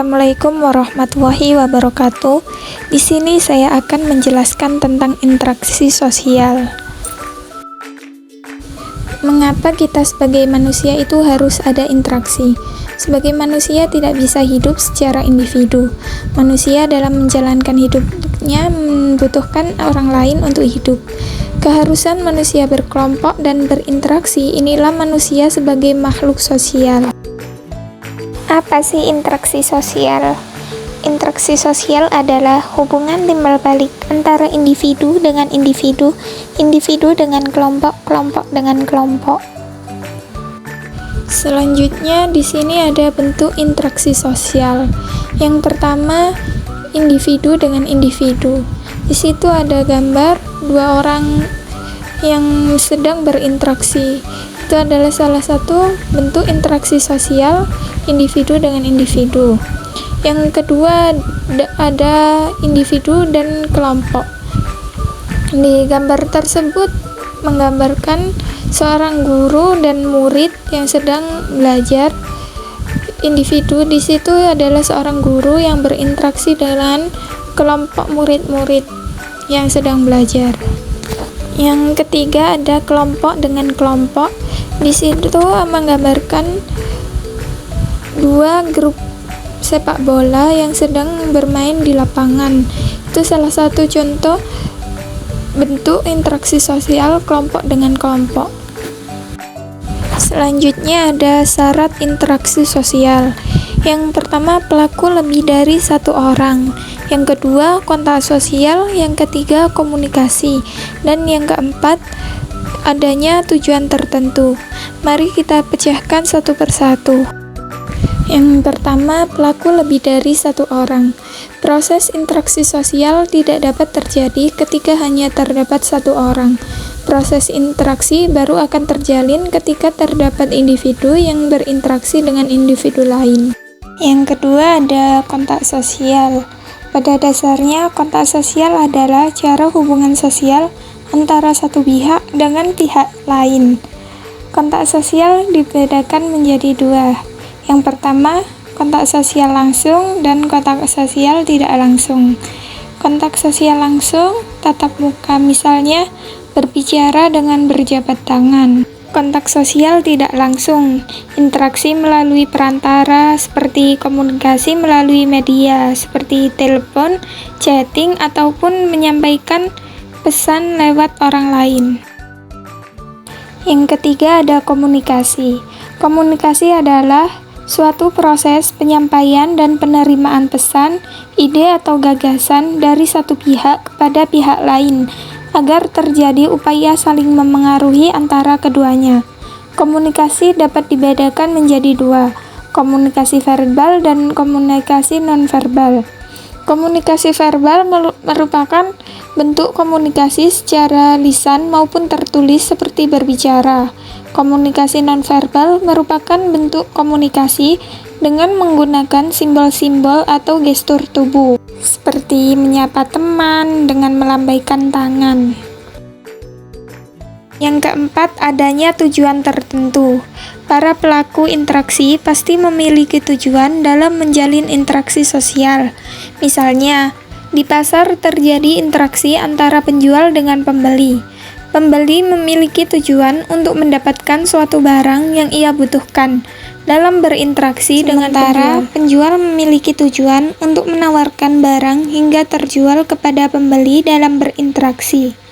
Assalamualaikum warahmatullahi wabarakatuh. Di sini saya akan menjelaskan tentang interaksi sosial. Mengapa kita sebagai manusia itu harus ada interaksi? Sebagai manusia tidak bisa hidup secara individu. Manusia dalam menjalankan hidupnya membutuhkan orang lain untuk hidup. Keharusan manusia berkelompok dan berinteraksi, inilah manusia sebagai makhluk sosial. Apa sih interaksi sosial? Interaksi sosial adalah hubungan timbal balik antara individu dengan individu, individu dengan kelompok, kelompok dengan kelompok. Selanjutnya di sini ada bentuk interaksi sosial. Yang pertama, individu dengan individu. Di situ ada gambar dua orang yang sedang berinteraksi. Itu adalah salah satu bentuk interaksi sosial individu dengan individu. Yang kedua ada individu dan kelompok. Di gambar tersebut menggambarkan seorang guru dan murid yang sedang belajar. Individu di situ adalah seorang guru yang berinteraksi dengan kelompok murid-murid yang sedang belajar. Yang ketiga ada kelompok dengan kelompok. Di situ menggambarkan dua grup sepak bola yang sedang bermain di lapangan. Itu salah satu contoh bentuk interaksi sosial kelompok dengan kelompok. Selanjutnya ada syarat interaksi sosial. Yang pertama, pelaku lebih dari satu orang. Yang kedua, kontak sosial. Yang ketiga, komunikasi. Dan yang keempat, adanya tujuan tertentu. Mari kita pecahkan satu persatu. Yang pertama, pelaku lebih dari satu orang. Proses interaksi sosial tidak dapat terjadi ketika hanya terdapat satu orang. Proses interaksi baru akan terjalin ketika terdapat individu yang berinteraksi dengan individu lain. Yang kedua ada kontak sosial. Pada dasarnya, kontak sosial adalah cara hubungan sosial antara satu pihak dengan pihak lain. Kontak sosial dibedakan menjadi dua. Yang pertama, kontak sosial langsung dan kontak sosial tidak langsung. Kontak sosial langsung, tatap muka, misalnya berbicara dengan berjabat tangan. Kontak sosial tidak langsung, interaksi melalui perantara seperti komunikasi melalui media seperti telepon, chatting, ataupun menyampaikan pesan lewat orang lain. Yang ketiga ada komunikasi. Komunikasi adalah suatu proses penyampaian dan penerimaan pesan, ide atau gagasan dari satu pihak kepada pihak lain agar terjadi upaya saling memengaruhi antara keduanya. Komunikasi dapat dibedakan menjadi dua, komunikasi verbal dan komunikasi nonverbal. Komunikasi verbal merupakan bentuk komunikasi secara lisan maupun tertulis seperti berbicara. Komunikasi nonverbal merupakan bentuk komunikasi dengan menggunakan simbol-simbol atau gestur tubuh, seperti menyapa teman dengan melambaikan tangan. Yang keempat, adanya tujuan tertentu. Para pelaku interaksi pasti memiliki tujuan dalam menjalin interaksi sosial. Misalnya, di pasar terjadi interaksi antara penjual dengan pembeli. Pembeli memiliki tujuan untuk mendapatkan suatu barang yang ia butuhkan dalam berinteraksi dengan penjual memiliki tujuan untuk menawarkan barang hingga terjual kepada pembeli dalam berinteraksi.